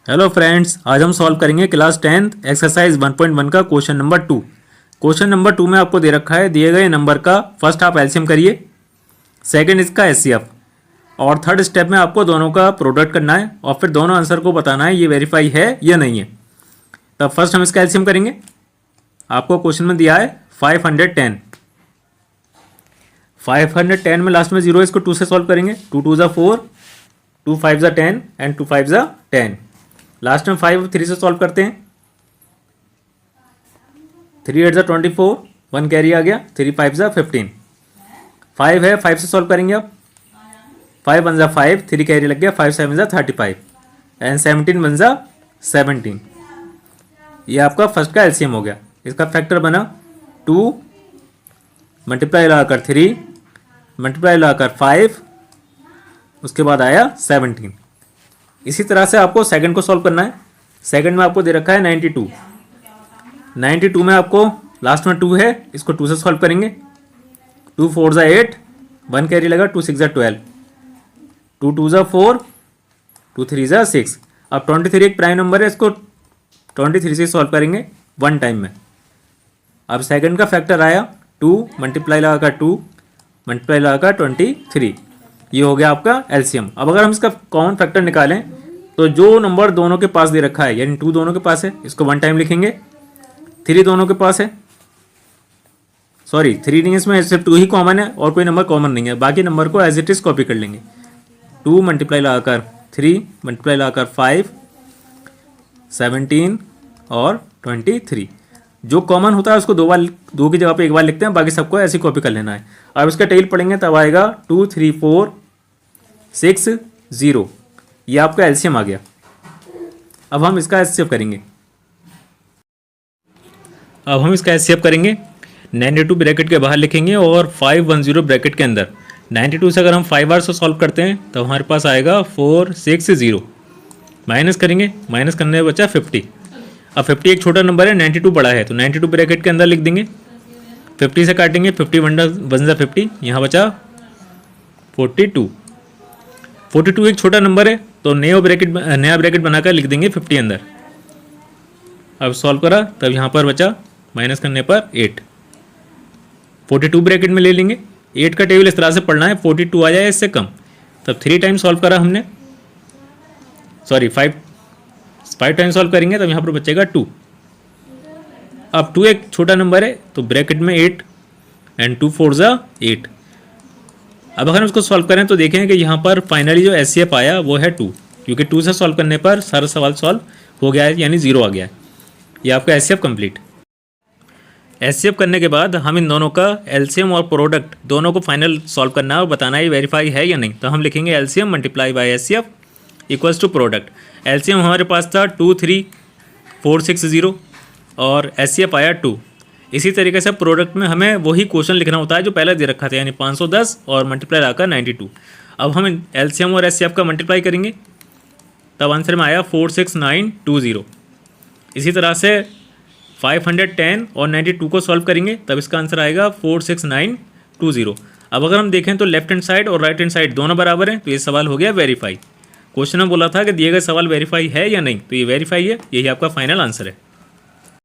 Hello friends, आज हम solve करेंगे क्लास 10th एक्सरसाइज 1.1 का क्वेश्चन नंबर 2। क्वेश्चन नंबर 2 में आपको दे रखा है दिए गए नंबर का फर्स्ट आप एलसीएम करिए, सेकंड इसका एचसीएफ और थर्ड स्टेप में आपको दोनों का प्रोडक्ट करना है और फिर दोनों आंसर को बताना है ये वेरीफाई है या नहीं है। तब फर्स्ट हम इसका एलसीएम करेंगे। आपको क्वेश्चन में दिया है 510। 510 में लास्ट में 0 है, इसको 2 से सॉल्व करेंगे। 2 2 ज़ा 4, 2 5 ज़ा 10 एंड 2 5 ज़ा 10। लास्ट में 5 3 से सॉल्व करते हैं। 3 8 ज़ा 24, 1 कैरी आ गया। 3 5 ज़ा 15। 5 है, 5 से सॉल्व करेंगे आप। 5 1 ज़ा 5, 3 कैरी लग गया। 5 7 ज़ा 35 एंड 17 1 ज़ा 17। ये आपका फर्स्ट का एलसीएम हो गया। इसका फैक्टर बना 2 मल्टीप्लाई लगाकर 3 मल्टीप्लाई लगाकर 5, उसके बाद आया 17। इसी तरह से आपको सेकंड को सॉल्व करना है। सेकंड में आपको दे रखा है 92। 92 में आपको लास्ट में 2 है, इसको 2 से सॉल्व करेंगे। 2 4 ज़ा 8, 1 कैरी लगा। 2 6 ज़ा 12, 2 2 ज़ा 4, 2 3 ज़ा 6। अब 23 एक प्राइम नंबर है, इसको 23 से सॉल्व करेंगे 1 टाइम में। अब सेकंड का फैक्टर आया 2 मल्टीप्लाई लगाकर 2 मल्टीप्लाई लगाकर 23। ये हो गया आपका एलसीएम। अब अगर हम इसका कॉमन फैक्टर निकालें तो जो नंबर दोनों के पास दे रखा है, यानी 2 दोनों के पास है, इसको 1 टाइम लिखेंगे। 3 दोनों के पास है, सॉरी 3 नहीं, इसमें सिर्फ 2 ही कॉमन है और कोई नंबर कॉमन नहीं है। बाकी नंबर को एज इट इज कॉपी कर लेंगे। 2 मल्टीप्लाई लगाकर 3 मल्टीप्लाई लगाकर 5, 17 और 23। जो कॉमन होता है उसको 2 की जगह पे 1 बार लिखते हैं, बाकी सबको ऐसी कॉपी कर लेना है। अब इसका टेल पढ़ेंगे तब आएगा 2 3 4 6 0। ये आपका एलसीएम आ गया। अब हम इसका एचसीएफ करेंगे। 92 ब्रैकेट के बाहर लिखेंगे और 510 ब्रैकेट के अंदर। 92 से अगर हम 5 बार से सॉल्व करते हैं तो हमारे पास आएगा 460। माइनस करेंगे, माइनस करने में बचा 50। अब 50 एक छोटा नंबर है, 92 बड़ा है, तो 92 ब्रैकेट के अंदर लिख देंगे। 50 से काटेंगे, 50 1 ज़ा 50, यहाँ बचा 42। 42 एक छोटा नंबर है, तो नया ब्रैकेट बनाकर लिख देंगे 50 अंदर। अब सॉल्व करा तब यहाँ पर बचा, माइनस करने पर 8। 42 ब्रैकेट में ले लेंगे। 8 का टेबल इस तरह से पढ़ना है 42 आ जाए इससे कम। तब 3 टाइम सॉल्व करा हमने, सॉरी 5 टाइम सॉल्व करेंगे तब यहाँ पर बचेगा 2। अब 2 एक छोटा नंबर है, तो ब्रैकेट में 8 एंड 2 4 ज़ा 8। अब अगर हम इसको सॉल्व करें तो देखें कि यहाँ पर फाइनली जो एचसीएफ आया वो है 2, क्योंकि 2 से सॉल्व करने पर सारा सवाल सॉल्व हो गया है, यानी 0 आ गया है। ये आपका एचसीएफ कंप्लीट। एचसीएफ करने के बाद हम इन दोनों का एलसीएम और प्रोडक्ट दोनों को फाइनल सॉल्व करना है और बताना है वेरीफाई है या नहीं। तो हम लिखेंगे LCM multiply by HCF equals to product. LCM हमारे पास था 23460 और एचसीएफ आया 2। इसी तरीके से प्रोडक्ट में हमें वही क्वेश्चन लिखना होता है जो पहले दे रखा था, यानी 510 और मल्टीप्लाई आकर 92। अब हम एलसीएम और एचसीएफ का मल्टीप्लाई करेंगे, तब आंसर में आया 46920। इसी तरह से 510 और 92 को सॉल्व करेंगे, तब इसका आंसर आएगा 46920। अब अगर हम देखें तो लेफ्ट हैंड साइड और राइट हैंड साइड दोनों बराबर हैं, तो ये सवाल हो गया वेरीफाई। क्वेश्चन में बोला था कि दिए गए सवाल वेरीफाई है या नहीं, तो ये वेरीफाई है। यही आपका फाइनल आंसर है।